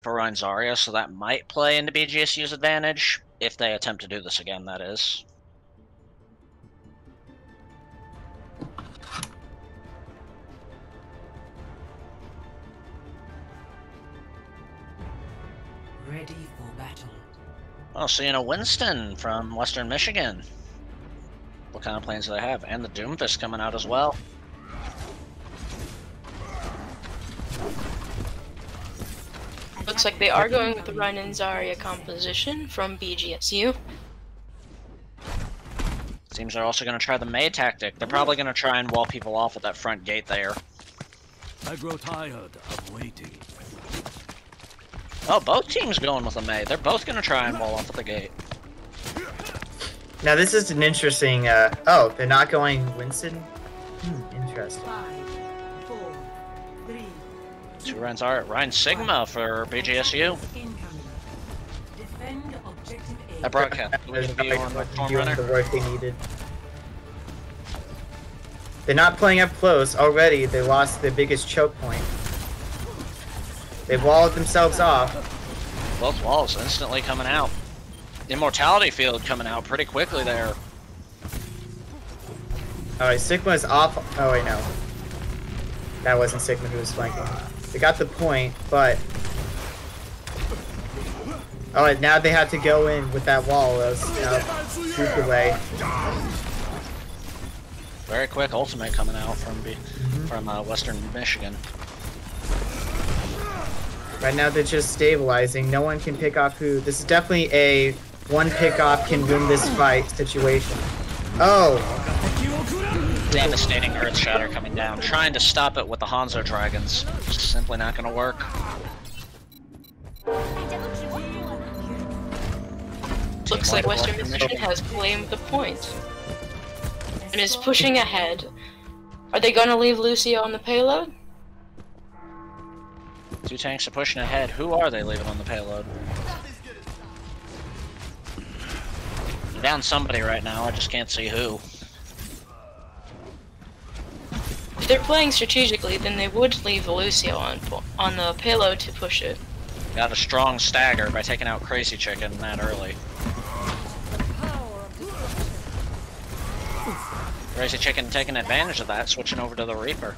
for Ryan Zarya, so that might play into BGSU's advantage, if they attempt to do this again, that is. Ready for battle. Oh, seeing a Winston from Western Michigan. What kind of plans do they have? And the Doomfist coming out as well. Looks like they are going with the Ryan and Zarya composition from BGSU. Seems they're also going to try the Mei tactic. They're probably going to try and wall people off at that front gate there. I grow tired of waiting. Oh, both teams going with a Mei. They're both going to try and wall off at the gate. Now this is an interesting, oh, they're not going Winston? Interesting. 5, 4, 3. Two Ryan's are Ryan Sigma for BGSU. Defend objective A. That broadcast. Doing Forerunner. the work they needed. They're not playing up close already. They lost their biggest choke point. They walled themselves off. Both walls instantly coming out. Immortality field coming out pretty quickly there. Alright, Sigma's off. Oh, wait, no. That wasn't Sigma who was flanking. They got the point, but... Alright, now they have to go in with that wall. That was swooped away. Very quick ultimate coming out from Western Michigan. Right now they're just stabilizing. No one can pick off who. This is definitely a one pick off can win this fight situation. Oh! Devastating Earth Shatter coming down. Trying to stop it with the Hanzo Dragons. Simply not going to work. Looks like Western Michigan has claimed the point and is pushing ahead. Are they going to leave Lucio on the payload? Two tanks are pushing ahead. Who are they leaving on the payload? They're down somebody right now. I just can't see who. If they're playing strategically, then they would leave Lucio on the payload to push it. Got a strong stagger by taking out Crazy Chicken that early. Crazy Chicken taking advantage of that, switching over to the Reaper.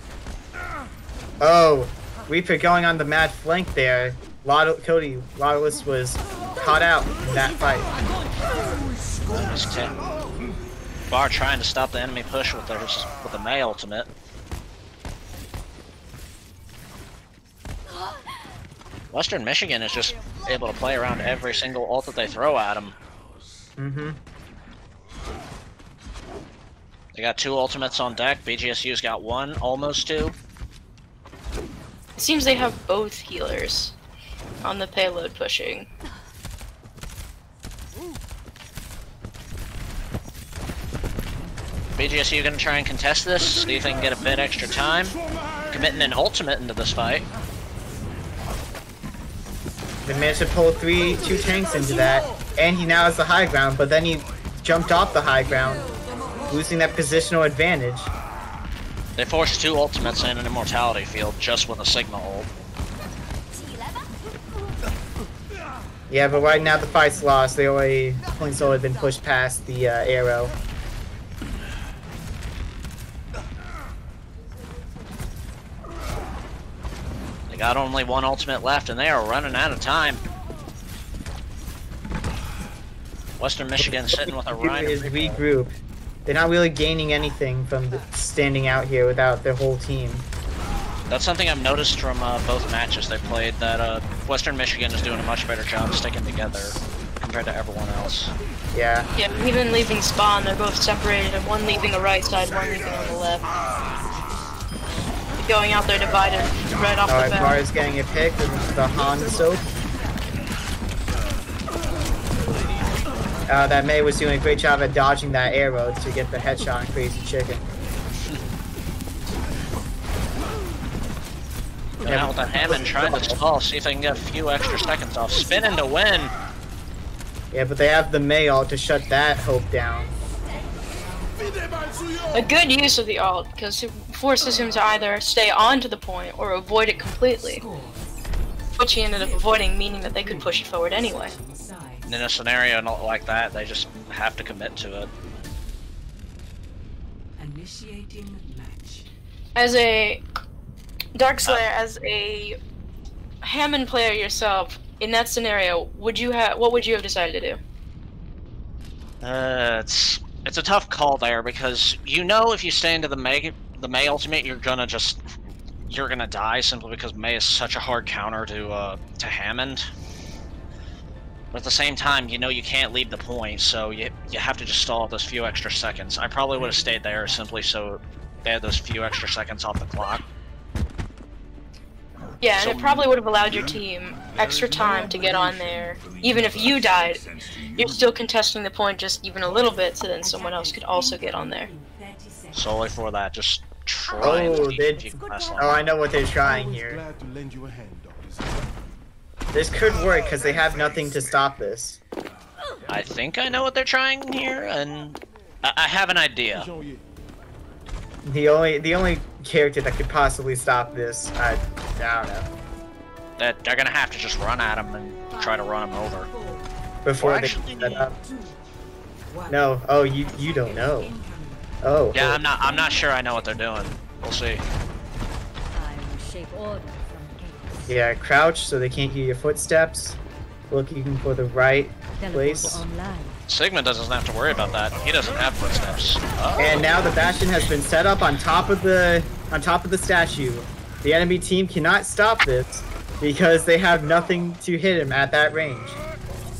Oh! Reaper going on the mad flank there. Cody Lawless was caught out in that fight. Bar trying to stop the enemy push with the Mei ultimate. Western Michigan is just able to play around every single ult that they throw at them. They got two ultimates on deck. BGSU's got one, almost two. It seems they have both healers on the payload pushing. BGSU gonna try and contest this, see if they can get a bit extra time. Committing an ultimate into this fight. They managed to pull two tanks into that, and he now has the high ground, but then he jumped off the high ground, losing that positional advantage. They forced two ultimates in an immortality field just with a Sigma ult. Yeah, but right now the fight's lost. Points already been pushed past the arrow. They got only one ultimate left and they are running out of time. Western Michigan sitting with a Rhino. Is regroup. They're not really gaining anything from standing out here without their whole team. That's something I've noticed from both matches they played, that Western Michigan is doing a much better job sticking together compared to everyone else. Yeah. Yeah, even leaving spawn, they're both separated, and one leaving the right side, one leaving on the left. Going out there divided right off the bat. Alright, Bar is getting a pick with the Han soap. That Mei was doing a great job at dodging that arrow to get the headshot on Crazy Chicken. Going out with that Hammond trying to stall, see if they can get a few extra seconds off. Spinning to win! Yeah, but they have the Mei ult to shut that hope down. A good use of the ult, because it forces him to either stay on to the point or avoid it completely. which he ended up avoiding, meaning that they could push it forward anyway. In a scenario like that, they just have to commit to it. Initiating match. As a Darkslayer, as a Hammond player yourself, in that scenario, what would you have decided to do? It's a tough call there because you know if you stay into the Mei ultimate, you're gonna die simply because Mei is such a hard counter to Hammond. But at the same time, you know you can't leave the point, so you have to just stall those few extra seconds. I probably would have stayed there simply so they had those few extra seconds off the clock. Yeah, and it probably would have allowed your team extra time to get on there. Even if you died, you're still contesting the point just even a little bit, so then someone else could also get on there. Solely for that, just try and keep I know what they're trying here. This could work because they have nothing to stop this. I think I know what they're trying here, and I have an idea. The only character that could possibly stop this, I don't know. That they're gonna have to just run at him and try to run him over. Before they set up. No, oh you don't know. Oh. Yeah, I'm not sure I know what they're doing. We'll see. Yeah, crouch so they can't hear your footsteps. Looking for the right place. Sigma doesn't have to worry about that. He doesn't have footsteps. Oh. And now the Bastion has been set up on top of the statue. The enemy team cannot stop this because they have nothing to hit him at that range.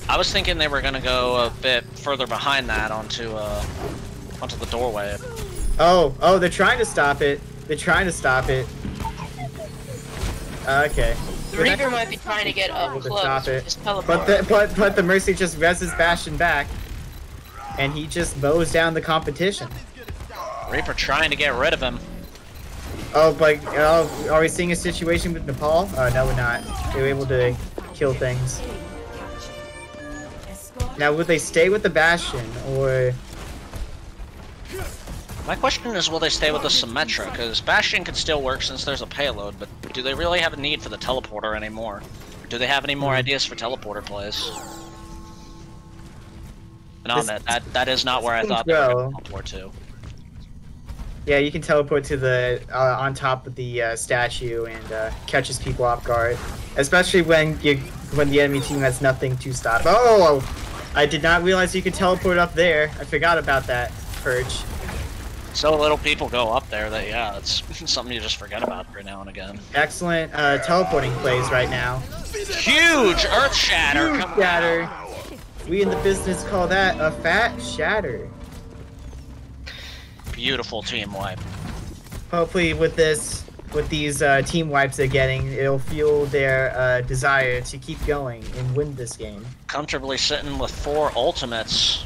I was thinking they were gonna go a bit further behind that onto the doorway. Oh, they're trying to stop it. They're trying to stop it. Okay. The Reaper might be trying to get up close with his teleport. But the Mercy just reses Bastion back, and he just mows down the competition. Reaper trying to get rid of him. Oh, but are we seeing a situation with Nepal? No, we're not. They were able to kill things. Now, would they stay with the Bastion, or... My question is, will they stay with the Symmetra? Because Bastion can still work since there's a payload, but do they really have a need for the teleporter anymore? Do they have any more ideas for teleporter plays? And on that is not where I thought they were going to teleport to. Yeah, you can teleport to the on top of the statue and catches people off guard, especially when the enemy team has nothing to stop. Oh, I did not realize you could teleport up there. I forgot about that, Purge. So little people go up there that, yeah, it's something you just forget about every now and again. Excellent teleporting plays right now. Huge Earth Shatter! Huge shatter. We in the business call that a fat shatter. Beautiful team wipe. Hopefully with these team wipes they're getting, it'll fuel their desire to keep going and win this game. Comfortably sitting with 4 ultimates.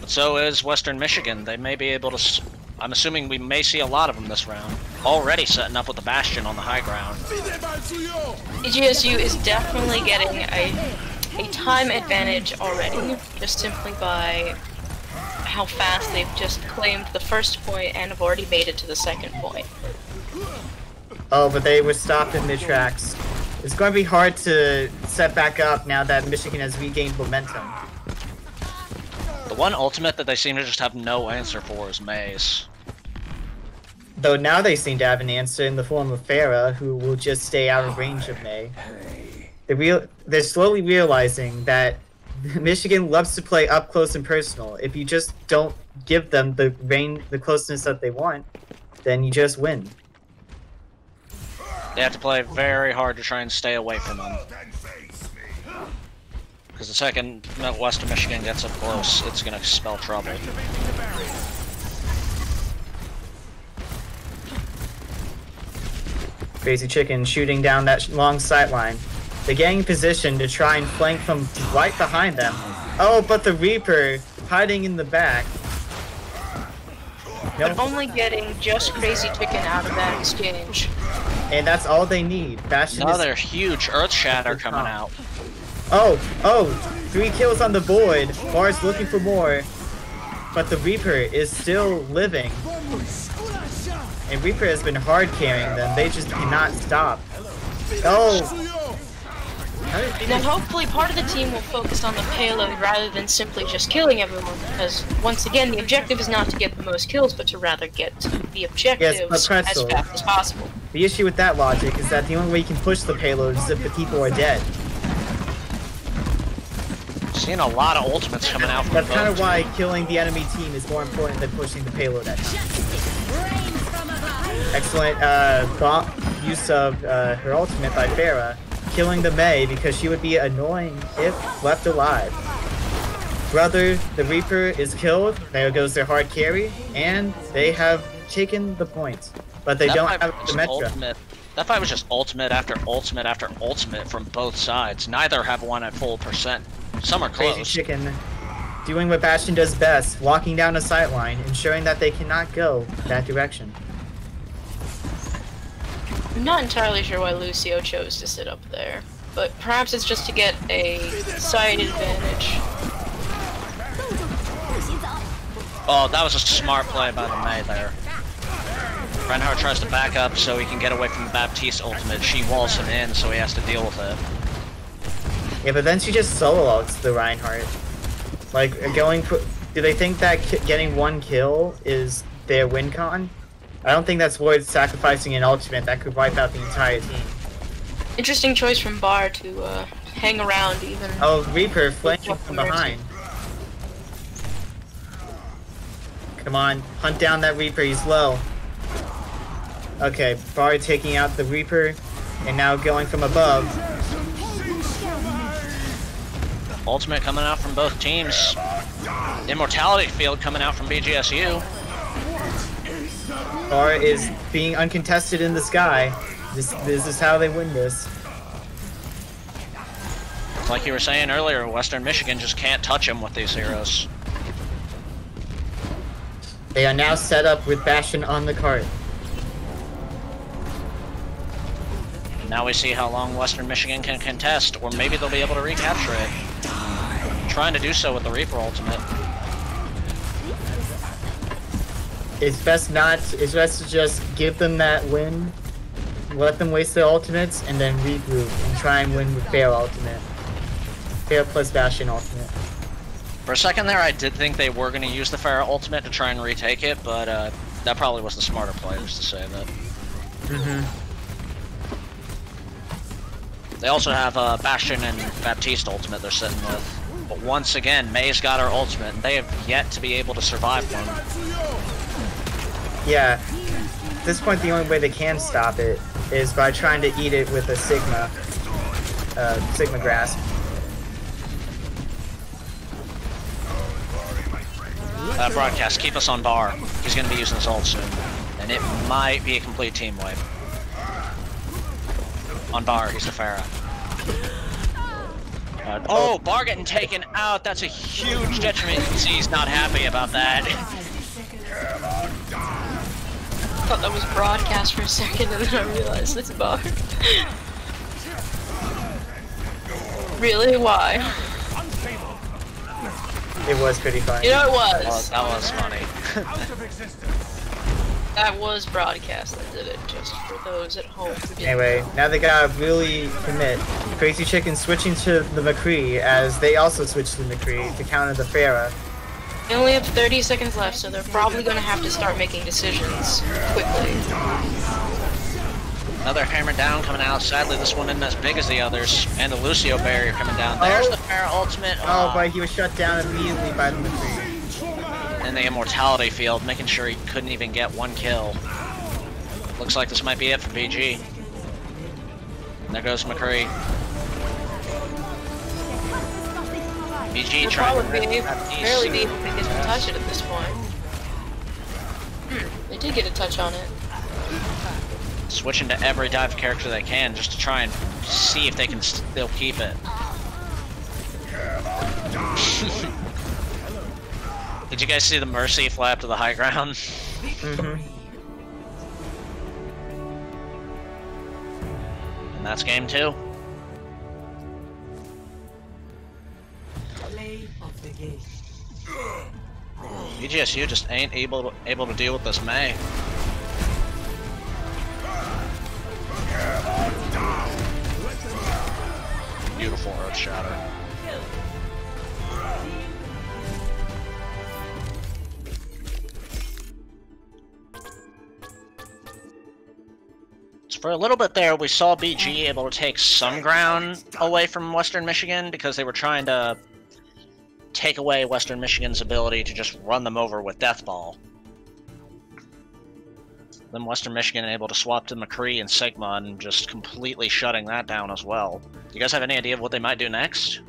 But so is Western Michigan. They may be able to... I'm assuming we may see a lot of them this round. Already setting up with the Bastion on the high ground. BGSU is definitely getting a time advantage already, just simply by how fast they've just claimed the first point and have already made it to the second point. Oh, but they were stopped in their tracks. It's going to be hard to set back up now that Michigan has regained momentum. The one ultimate that they seem to just have no answer for is Maze. Though now they seem to have an answer in the form of Farah, who will just stay out of range of Mei. They're slowly realizing that Michigan loves to play up close and personal. If you just don't give them the closeness that they want, then you just win. They have to play very hard to try and stay away from them. Because the second Western Michigan gets up close, it's going to spell trouble. Crazy Chicken shooting down that long sideline. They're getting positioned to try and flank from right behind them. Oh, but the Reaper hiding in the back. But only getting just Crazy Chicken out of that exchange. And that's all they need. Bastion Another huge Earth Shatter coming out. Oh, 3 kills on the board. Bar's looking for more. But the Reaper is still living. And Reaper has been hard carrying them. They just cannot stop. Oh, Now hopefully part of the team will focus on the payload rather than simply just killing everyone, because once again the objective is not to get the most kills, but to rather get the objectives as fast as possible. The issue with that logic is that the only way you can push the payload is if the people are dead. Seeing a lot of ultimates coming out from That's kind of why killing the enemy team is more important than pushing the payload at times. Excellent use of her ultimate by Pharah, killing the Mei because she would be annoying if left alive. Brother, the Reaper is killed, there goes their hard carry, and they have taken the point. But they don't have the Metra. That fight was just ultimate after ultimate after ultimate from both sides. Neither have won at full percent. Some are close. Crazy Chicken doing what Bastion does best, walking down a sightline, ensuring that they cannot go that direction. I'm not entirely sure why Lucio chose to sit up there, but perhaps it's just to get a side advantage. Oh, that was a smart play by the Mei there. Reinhardt tries to back up so he can get away from the Baptiste ultimate. She walls him in, so he has to deal with it. Yeah, but then she just solo ults the Reinhardt. Like, do they think that getting one kill is their win con? I don't think that's worth sacrificing an ultimate that could wipe out the entire team. Interesting choice from Bar to hang around even. Oh, Reaper flanking from behind. Come on, hunt down that Reaper, he's low. Okay, Bar taking out the Reaper, and now going from above. Ultimate coming out from both teams. Immortality field coming out from BGSU. Bar is being uncontested in the sky. This is how they win this. Like you were saying earlier, Western Michigan just can't touch him with these heroes. They are now set up with Bastion on the cart. Now we see how long Western Michigan can contest, or maybe they'll be able to recapture it. Trying to do so with the Reaper ultimate. It's best to just give them that win, let them waste their ultimates, and then regroup and try and win with Pharah ultimate. Pharah plus Bastion ultimate. For a second there, I did think they were going to use the Pharah ultimate to try and retake it, but that probably was the smarter players to say that. They also have Bastion and Baptiste ultimate they're sitting with. But once again, Mei's got her ultimate, and they have yet to be able to survive one. Yeah. At this point, the only way they can stop it is by trying to eat it with a Sigma Grasp. Broadcast, keep us on Bar. He's going to be using his ult soon. And it might be a complete team wipe. On Bar, he's the Pharah. Oh, Bar getting taken out. That's a huge detriment. You can see he's not happy about that. I thought that was broadcast for a second and then I realized it's Bar. Really? Why? It was pretty funny. You know it was. That was funny. That was broadcast that did it, just for those at home who didn't. Anyway, now they gotta really commit. Crazy Chicken switching to the McCree as they also switch to the McCree to counter the Pharah. They only have 30 seconds left, so they're probably gonna have to start making decisions quickly. Another hammer down coming out. Sadly, this one isn't as big as the others. And the Lucio barrier coming down. There's the Pharah ultimate. Oh, but he was shut down immediately by the McCree. And the immortality field, making sure he couldn't even get one kill. Looks like this might be it for BG. There goes McCree. BG trying to barely be able to get to touch it at this point. They did get a touch on it. Switching to every dive character they can just to try and see if they can still keep it. Did you guys see the Mercy flap to the high ground? Mm-hmm. And that's game 2. Play of the game. BGSU just ain't able to deal with this Mei. beautiful Earth Shatter. So for a little bit there, we saw BG able to take some ground away from Western Michigan because they were trying to take away Western Michigan's ability to just run them over with Death Ball. Then Western Michigan able to swap to McCree and Sigma and just completely shutting that down as well. Do you guys have any idea of what they might do next?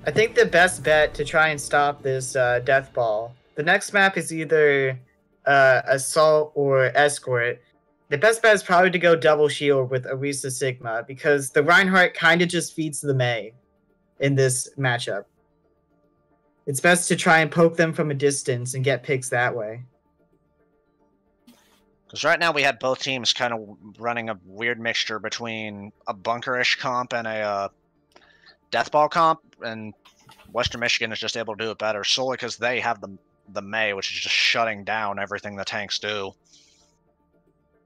I think the best bet to try and stop this Death Ball, the next map is either Assault or Escort. The best bet is probably to go double shield with Orisa Sigma, because the Reinhardt kind of just feeds the Mei in this matchup. It's best to try and poke them from a distance and get picks that way. Because right now we had both teams kind of running a weird mixture between a bunkerish comp and a deathball comp, and Western Michigan is just able to do it better solely because they have the Mei, which is just shutting down everything the tanks do.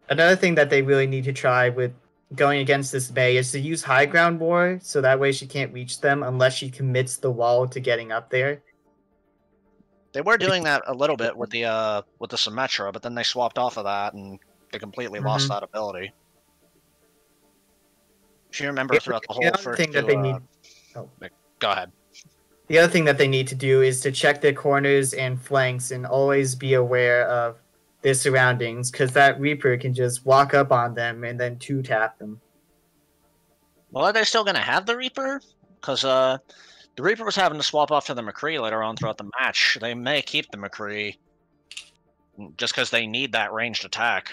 Another thing that they really need to try with going against this Mei is to use high ground more, so that way she can't reach them unless she commits the wall to getting up there. They were doing that a little bit with the Symmetra, but then they swapped off of that and they completely lost that ability. If you remember throughout the whole first thing that they need. Oh. Go ahead. The other thing that they need to do is to check their corners and flanks and always be aware of their surroundings, because that Reaper can just walk up on them and then two-tap them. Well, are they still going to have the Reaper? Because the Reaper was having to swap off to the McCree later on throughout the match. They may keep the McCree just because they need that ranged attack.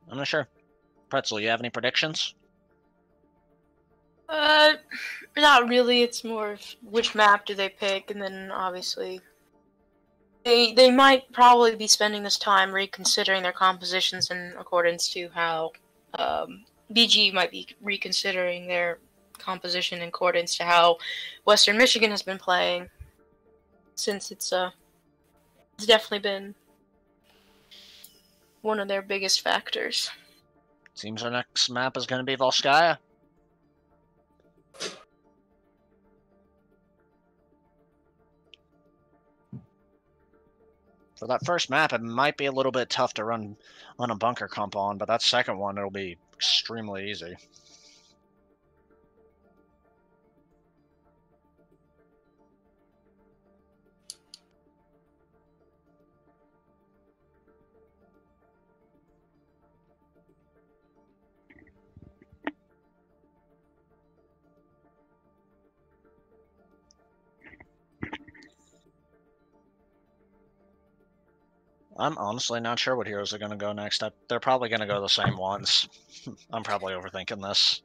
I'm not sure. Pretzel, you have any predictions? Not really. It's more of which map do they pick, and then obviously they might probably be spending this time reconsidering their compositions in accordance to how BG might be reconsidering their composition in accordance to how Western Michigan has been playing, since it's definitely been one of their biggest factors. Seems our next map is going to be Volskaya. For that first map, it might be a little bit tough to run a bunker comp on, but that second one, it'll be extremely easy. I'm honestly not sure what heroes are going to go next. They're probably going to go the same ones. I'm probably overthinking this.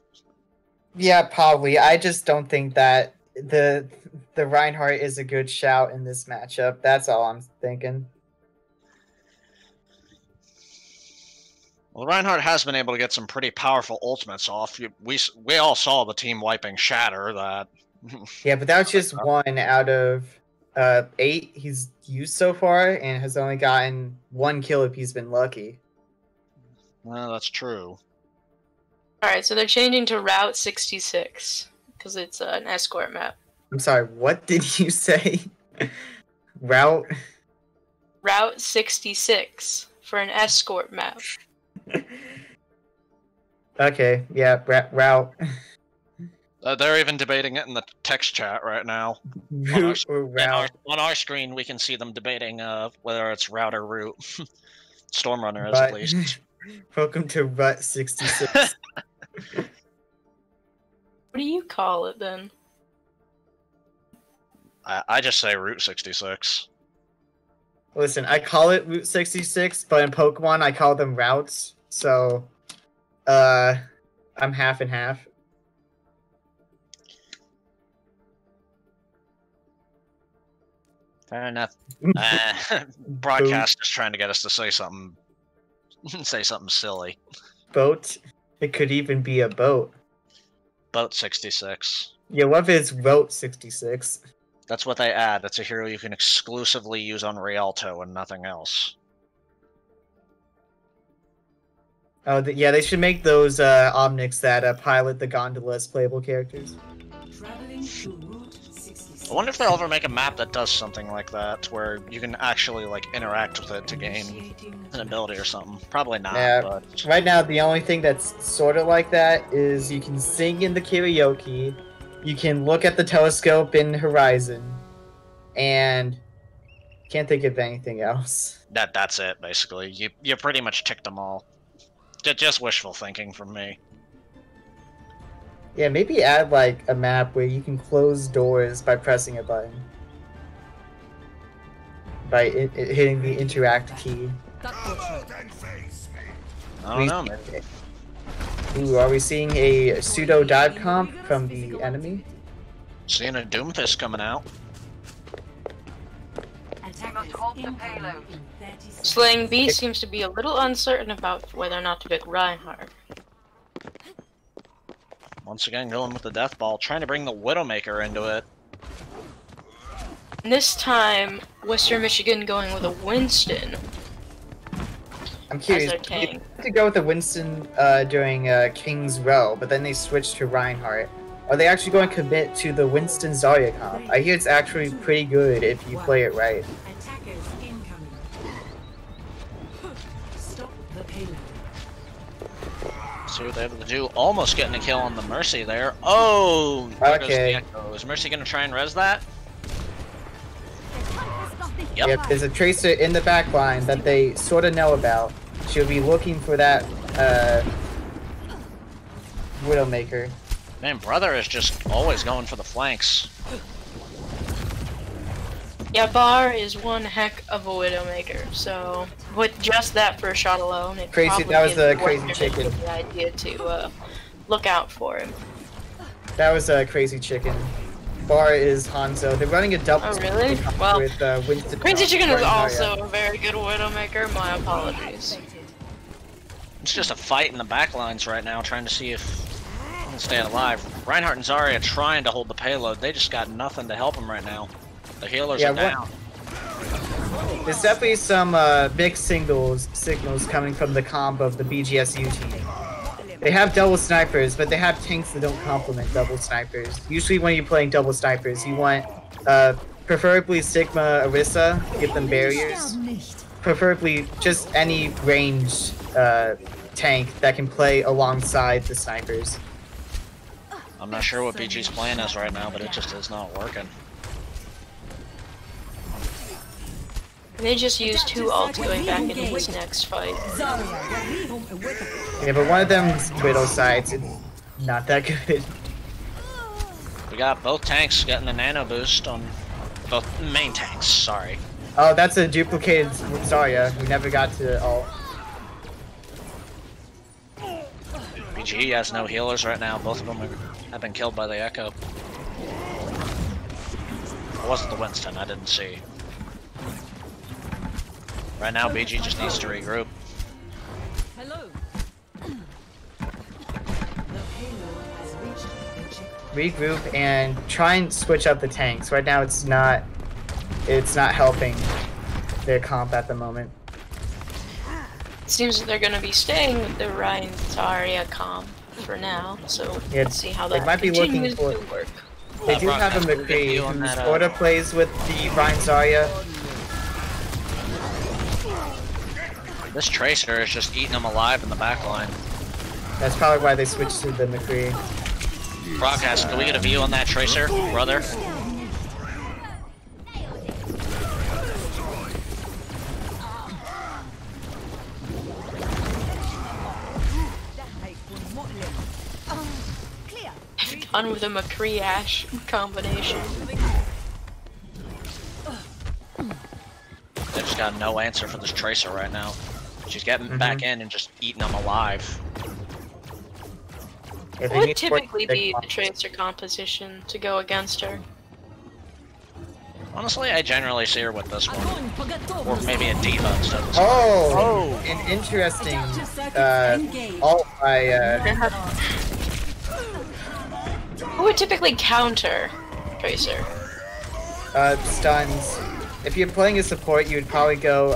Yeah, probably. I just don't think that the Reinhardt is a good shout in this matchup. That's all I'm thinking. Well, Reinhardt has been able to get some pretty powerful ultimates off. We all saw the team wiping Shatter. That. Yeah, but that was just 1 out of 8 he's used so far, and has only gotten 1 kill if he's been lucky. Well, that's true. Alright, so they're changing to Route 66, because it's an escort map. I'm sorry, what did you say? Route 66 for an escort map. Okay, yeah, route. They're even debating it in the text chat right now. Route or route. On our screen, we can see them debating whether it's route or route. Stormrunner is, But, at least. Welcome to Route 66. What do you call it then? I just say Route 66. Listen, I call it Route 66, but in Pokemon I call them routes, so I'm half and half. Fair enough. Broadcast is trying to get us to say something silly. Boat? It could even be a boat. Boat 66. Yeah, what if it's Route 66? That's what they add. That's a hero you can exclusively use on Rialto and nothing else. Oh, yeah, they should make those Omnics that pilot the gondola as playable characters. Traveling to Route 66. I wonder if they'll ever make a map that does something like that, where you can actually like interact with it to gain Initiating an ability or something. Probably not, Yeah, but right now the only thing that's sort of like that is you can sing in the karaoke, you can look at the telescope in Horizon, and can't think of anything else. that's it basically. You pretty much ticked them all. Just wishful thinking from me. Yeah, maybe add like a map where you can close doors by pressing a button. By hitting the interact key. I don't know, maybe. Ooh, are we seeing a pseudo dive comp from the enemy? Seeing a Doomfist coming out. attackers incoming in 30 seconds. Slaying B seems to be a little uncertain about whether or not to pick Reinhardt. Once again, going with the Death Ball, trying to bring the Widowmaker into it. And this time, Western Michigan going with a Winston I'm as curious. their They tank. had to go with the Winston during King's Row, but then they switched to Reinhardt. Are they actually going to commit to the Winston Zarya comp? I hear it's actually pretty good if you play it right. Attackers incoming. Stop the payload. See what they're able to do. Almost getting a kill on the Mercy there. Oh! There goes the Okay. Echo. Is Mercy gonna try and res that? Yep. Yep, there's a Tracer in the back line that they sort of know about. She'll be looking for that Widowmaker. Man, Brother is just always going for the flanks. Yeah, Bar is one heck of a Widowmaker, so with just that first shot alone, it Crazy- probably that was gives the crazy Western chicken. the idea to look out for him. That was a crazy chicken. Bar is Hanzo. They're running a double Oh, really? Well, with Winston. Crazy Chicken is Zarya. also a very good Widowmaker, my apologies. It's just a fight in the back lines right now, trying to see if he can stay alive. Reinhardt and Zarya trying to hold the payload. They just got nothing to help them right now. The healers Yeah, are down. There's definitely some mixed signals coming from the comp of the BGSU team. They have double snipers, but they have tanks that don't complement double snipers. Usually when you're playing double snipers, you want preferably Sigma Orisa, give them barriers. Preferably just any ranged tank that can play alongside the snipers. I'm not sure what BG's plan is right now, but it just is not working. They just used two ults going back into his next fight. Yeah, but one of them's Widow sides. It's not that good. We got both tanks getting a nano boost on both main tanks, sorry. Oh, that's a duplicated Zarya who never got to ult. BG has no healers right now. Both of them have been killed by the Echo. It wasn't the Winston, I didn't see. Right now, BG just needs to regroup. Hello. The payload has reached the checkpoint. Regroup and try and switch up the tanks. Right now it's not helping their comp at the moment. It seems that they're going to be staying with the Ryan Zarya comp for now, so Yeah, let's see how they that might be looking continues for- to work. They do Brock have a has a good McCree view on who that, sort of plays with the Ryan Zarya. This Tracer is just eating them alive in the back line. That's probably why they switched to the McCree. Broadcast, can we get a view on that Tracer, brother? Fun with a McCree Ash combination. They just got no answer for this Tracer right now. She's getting back in and just eating them alive. If they What would need support, typically they be come the up. Tracer composition to go against her? Honestly, I generally see her with this one. Or maybe a Diva instead of this one. Oh, an interesting ult by Who would typically counter Tracer? stuns. If you're playing a support, you would probably go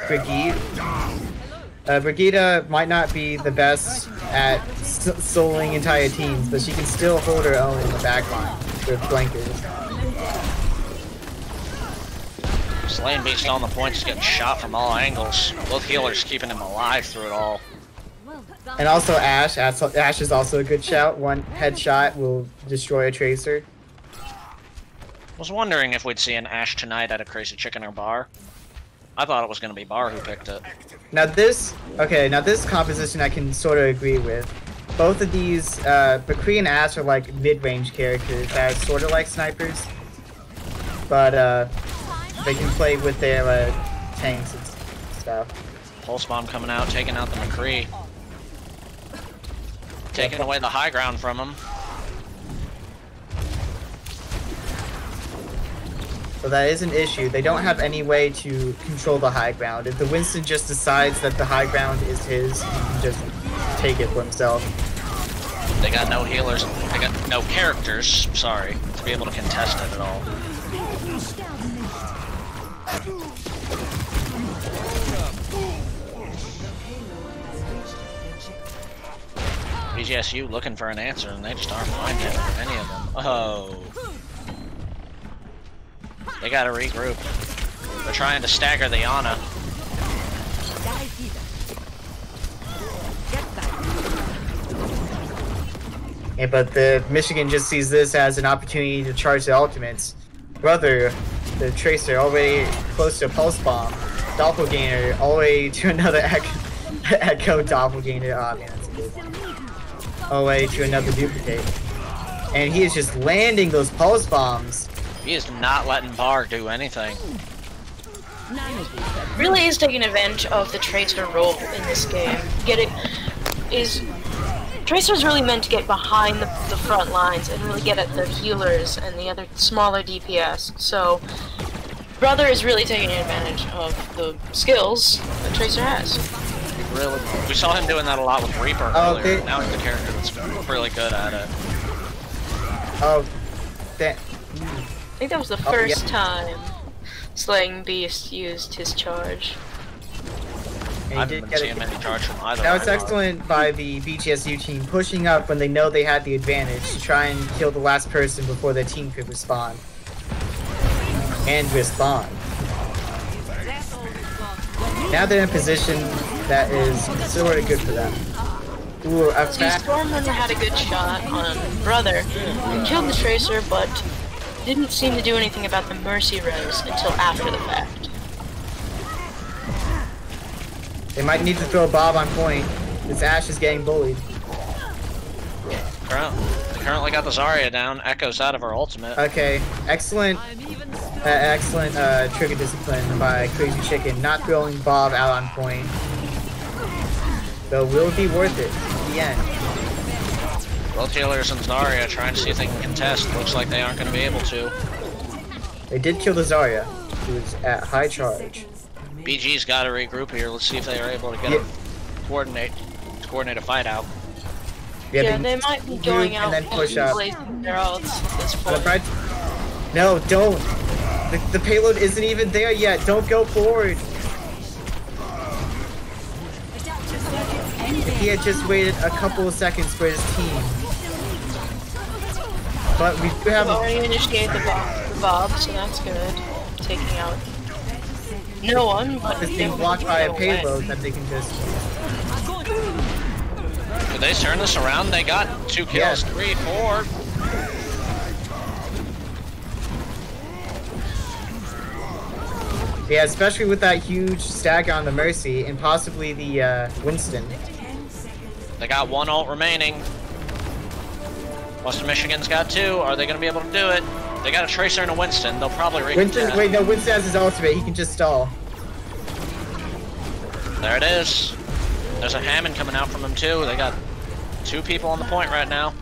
Brigitte. Brigitte might not be the best at soloing entire teams, but she can still hold her own in the backline with flankers. Slane Beast on the point, just getting shot from all angles. Both healers keeping him alive through it all. And also Ash. Ash is also a good shout. One headshot will destroy a Tracer. Was wondering if we'd see an Ash tonight at a Crazy Chicken or Bar. I thought it was going to be Bar who picked it. Now this composition I can sort of agree with. Both of these, McCree and Ash are like mid-range characters that are sort of like snipers. But, they can play with their, tanks and stuff. Pulse Bomb coming out, taking out the McCree. Taking away the high ground from him. So that is an issue. They don't have any way to control the high ground. If the Winston just decides that the high ground is his, he can just take it for himself. They got no healers, they got no characters, sorry, to be able to contest it at all. BGSU looking for an answer and they just aren't finding any of them. Oh. They gotta regroup. They're trying to stagger the Ana. Yeah, but the Michigan just sees this as an opportunity to charge the ultimates. Brother, the Tracer, already close to a Pulse Bomb. Doppelganger, all the way to another Echo Doppelganger. Oh man, that's a good one. All the way to another Duplicate. And he is just landing those Pulse Bombs. He is not letting Bar do anything. Really is taking advantage of the Tracer role in this game. Tracer's really meant to get behind the front lines and really get at the healers and the other smaller DPS. So, Brother is really taking advantage of the skills that Tracer has. We saw him doing that a lot with Reaper earlier. Now he's the character that's really good at it. Oh, that. I think that was the first time Slaying Beast used his charge. I didn't see him any charge from either. That was excellent by the BGSU team, pushing up when they know they had the advantage to try and kill the last person before their team could respond. And respond. Now they're in a position that is sort of good for them. Ooh, Stormrunner had a good shot on Brother and killed the Tracer, but didn't seem to do anything about the Mercy Res until after the fact. They might need to throw Bob on point. This Ash is getting bullied. They currently got the Zarya down. Echo's out of her ultimate. Okay, excellent trigger discipline by Crazy Chicken, not throwing Bob out on point. Though will it be worth it in the end? Both healers and Zarya trying to see if they can contest. Looks like they aren't going to be able to. They did kill the Zarya, who is at high charge. BG's got to regroup here. Let's see if they are able to get a coordinate a fight out. Yeah, they might be going out and then push up. Their ults at this point. No, don't. The payload isn't even there yet. Don't go forward. If he had just waited a couple of seconds for his team. But we do have. We've already initiated the Bob, so that's good. Taking out no one, but it's being blocked by a payload that they can just. Could they turn this around? They got 2 kills, yes. 3, 4. Yeah, especially with that huge stack on the Mercy and possibly the Winston. They got 1 ult remaining. Western Michigan's got 2. Are they going to be able to do it? They got a Tracer and a Winston. They'll probably Winston, wait, no, Winston has his ultimate. He can just stall. There it is. There's a Hammond coming out from him too. They got 2 people on the point right now.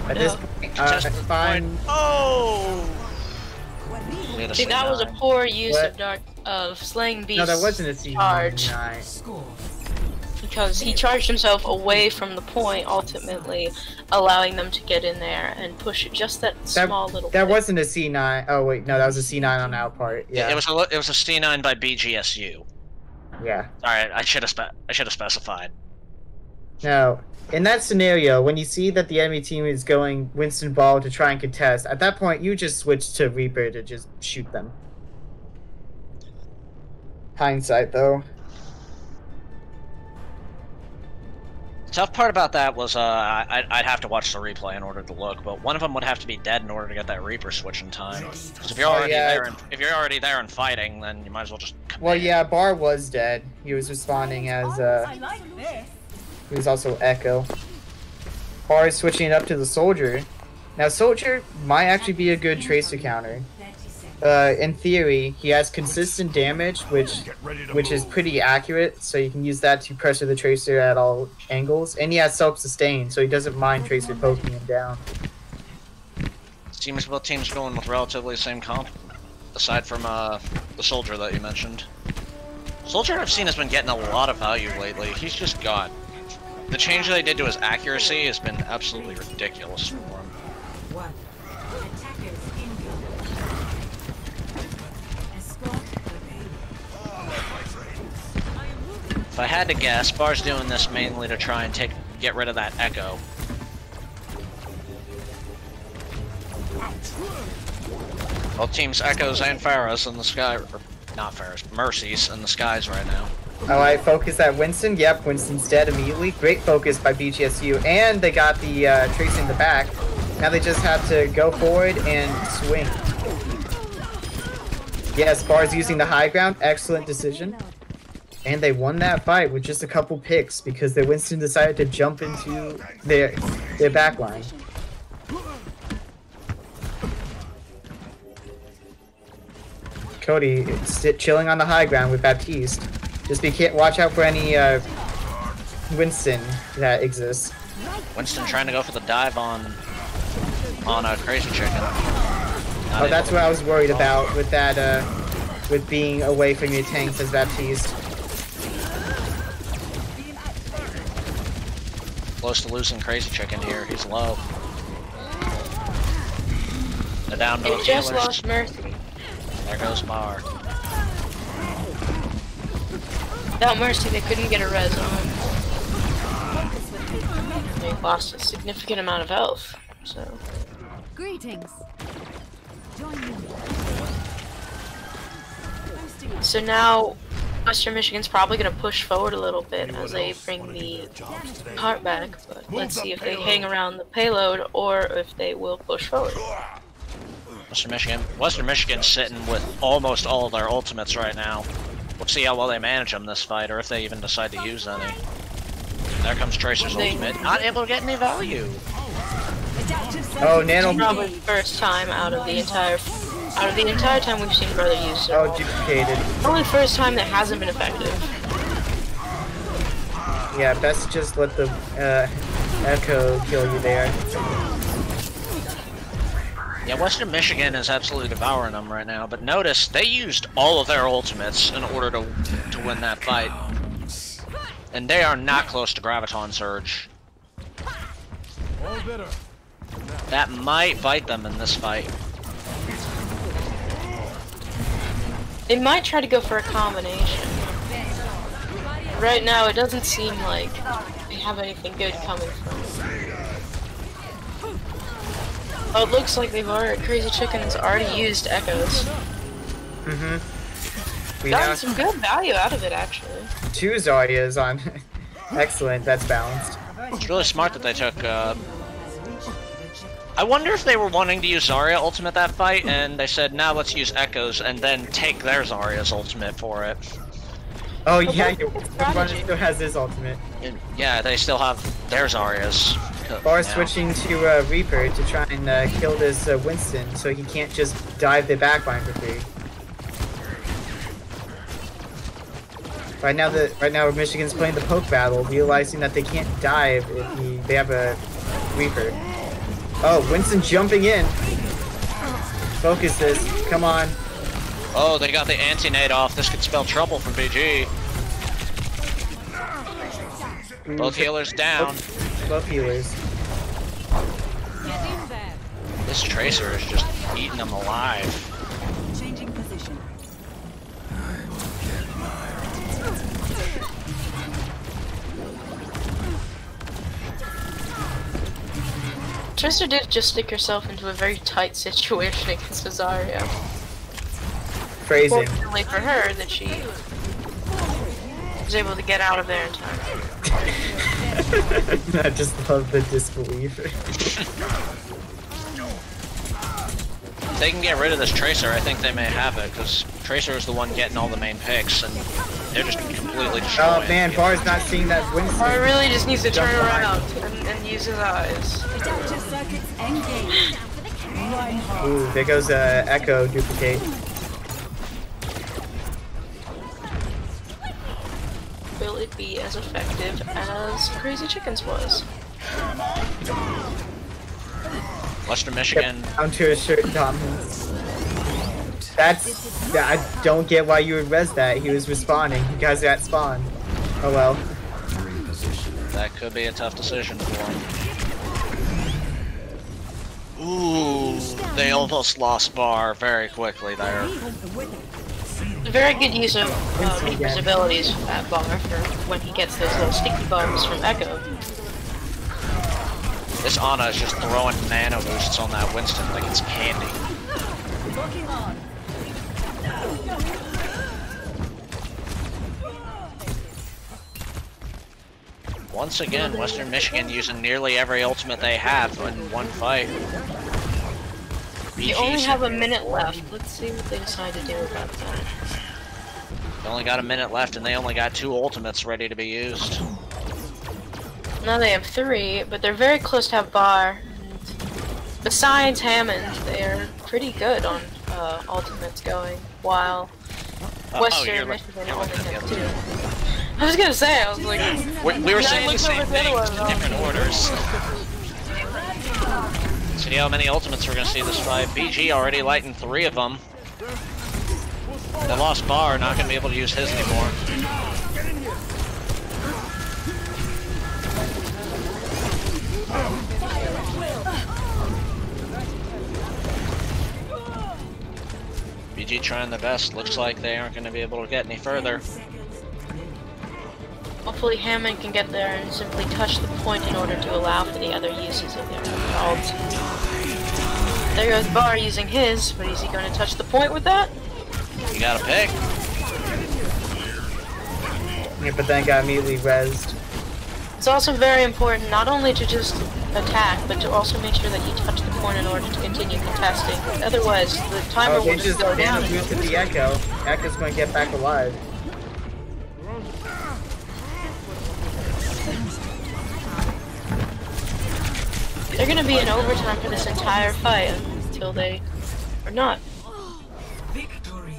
At this point, fine. Oh! See, that was a poor use of Slaying Beast's No, that wasn't a charge. Because he charged himself away from the point, ultimately allowing them to get in there and push just that small little That bit. wasn't a C9. Oh wait, no, that was a C9 on our part. Yeah. It was a C9 by BGSU. Yeah. Alright, I should have specified. Now, in that scenario, when you see that the enemy team is going Winston Ball to try and contest, at that point you just switch to Reaper to just shoot them. Hindsight, though. Tough part about that was I'd have to watch the replay in order to look, but one of them would have to be dead in order to get that Reaper switch in time. Because if you're already there and fighting, then you might as well just. Well, yeah, Bar was dead. He was responding as he was also Echo. Bar is switching it up to the Soldier. Now, Soldier might actually be a good Tracer counter. In theory, he has consistent damage, which is pretty accurate, so you can use that to pressure the Tracer at all angles. And he has self-sustain, so he doesn't mind Tracer poking him down. Seems both teams going with relatively the same comp, aside from the Soldier that you mentioned. Soldier I've seen has been getting a lot of value lately. He's just got... The change they did to his accuracy has been absolutely ridiculous for him. If I had to guess, Bar's doing this mainly to try and get rid of that Echo. Both teams Echoes and Pharahs in the sky, or not Pharahs, Mercies in the skies right now. Alright, focus at Winston. Yep, Winston's dead immediately. Great focus by BGSU, and they got the Tracer in the back. Now they just have to go forward and swing. Yes, Bar's using the high ground. Excellent decision. And they won that fight with just a couple picks because the Winston decided to jump into their back line. Cody chilling on the high ground with Baptiste. Just watch out for any Winston that exists. Winston trying to go for the dive on a Crazy Chicken. Oh, that's what I was worried about with that with being away from your tanks as Baptiste. Close to losing Crazy Chicken here. He's low. They're down to He just lost Mercy. There goes Bar. Without Mercy, they couldn't get a res on. They lost a significant amount of health. So. Greetings. Join me. So now, Western Michigan's probably going to push forward a little bit as they bring the cart back, but let's see if they hang around the payload or if they will push forward. Western Michigan's sitting with almost all of their ultimates right now. We'll see how well they manage them this fight, or if they even decide to use any. There comes Tracer's ultimate, not able to get any value. Oh, Nano. Probably the first time out of the entire time we've seen Brother use it. Oh, duplicated. Probably the first time that hasn't been effective. Yeah, best just let the Echo kill you there. Yeah, Western Michigan is absolutely devouring them right now, but notice they used all of their ultimates in order to win that fight. And they are not close to Graviton Surge. That might bite them in this fight. They might try to go for a combination. Right now, it doesn't seem like they have anything good coming from it. Oh, it looks like Crazy Chicken's already used Echoes. Gotten some good value out of it, actually. 2 Zarya's on. Excellent, that's balanced. It's really smart that they took, I wonder if they were wanting to use Zarya ultimate that fight, and they said, now let's use Echoes, and then take their Zarya's ultimate for it. Oh yeah, your runner still has his ultimate. Yeah, they still have their Zarya's. Bar switching to Reaper to try and kill this Winston, so he can't just dive the backline for free. Right now, Michigan's playing the poke battle, realizing that they can't dive if they have a Reaper. Oh, Winston jumping in. Focus this. Come on. Oh, they got the anti-nade off. This could spell trouble for BG. Both healers down. Both healers. This Tracer is just eating them alive. Changing position. Tracer did just stick herself into a very tight situation against Azaria. Phrasing. Fortunately for her, that she was able to get out of there in time. I just love the disbelief. If they can get rid of this Tracer, I think they may have it, because Tracer is the one getting all the main picks, and they're just completely destroying. Oh man, Bar's not seeing that Winston. Bar really just needs to turn around and use his eyes. Adaptive circuits engaged. Ooh, there goes Echo duplicate. Will it be as effective as Crazy Chickens was? Western Michigan. Yep, counter assert dominance. That's... I don't get why you would res that. He was respawning. You guys are at spawn. Oh well. That could be a tough decision for him. Ooh, they almost lost Bar very quickly there. Very good use of Reaper's abilities at Bar for when he gets those little sticky bombs from Echo. This Ana is just throwing nano boosts on that Winston like it's candy. Once again, Western Michigan using nearly every ultimate they have in one fight. You only have a minute left. Let's see what they decide to do about that. They only got a minute left and they only got 2 ultimates ready to be used. Now they have 3, but they're very close to have Bar. Besides Hammond, they're pretty good on ultimates going, while Western Michigan only have 2. I was gonna say, I was like... We were saying the same thing, just in different orders. See how many ultimates we're gonna see this fight. BG already lighting 3 of them. The lost Bar, not gonna be able to use his anymore. BG trying their best. Looks like they aren't gonna be able to get any further. Hopefully Hammond can get there and simply touch the point in order to allow for the other uses of their ult. There goes Bar using his, but is he going to touch the point with that? You gotta pick. Yeah, but then got immediately rezzed. It's also very important not only to just attack, but to also make sure that you touch the point in order to continue contesting. Otherwise, the timer will just go down. They just boosted the Echo. Echo's going to get back alive. They're gonna be in overtime for this entire fight until they are not. Victory.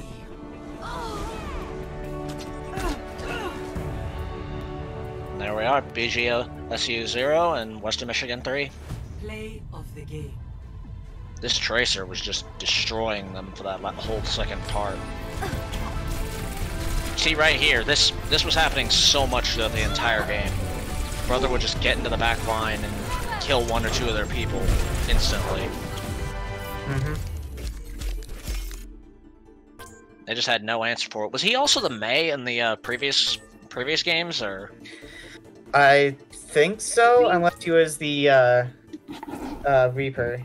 There we are, BGSU 0 and Western Michigan 3. Play of the game. This Tracer was just destroying them for that whole second part. See right here, this was happening so much throughout the entire game. Brother would just get into the back line and kill 1 or 2 of their people instantly. They just had no answer for it. Was he also the Mei in the previous games, or? I think so, unless he was the Reaper.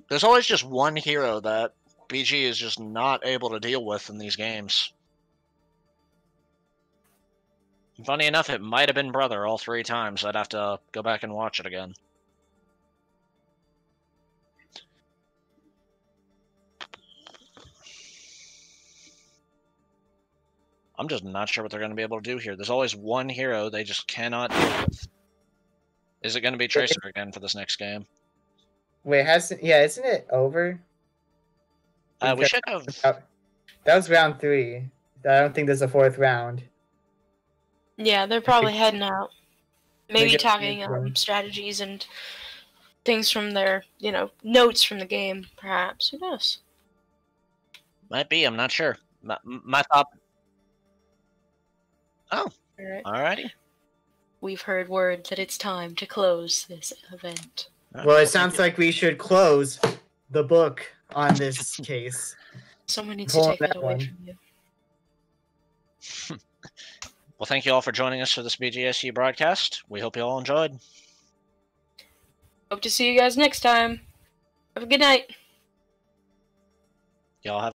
There's always just one hero that BG is just not able to deal with in these games. Funny enough, it might have been Brother all 3 times. I'd have to go back and watch it again. I'm just not sure what they're going to be able to do here. There's always one hero they just cannot deal with. Is it going to be Tracer again for this next game? Wait, isn't it over? We should have... That was round 3. I don't think there's a 4th round. Yeah, they're probably heading out. Maybe talking strategies and things from their, notes from the game, perhaps. Who knows? Might be, I'm not sure. My thought... Oh, alrighty. We've heard word that it's time to close this event. Well, it sounds like we should close the book on this case. Someone needs to take that away from you. Well, thank you all for joining us for this BGSU broadcast. We hope you all enjoyed. Hope to see you guys next time. Have a good night. Y'all have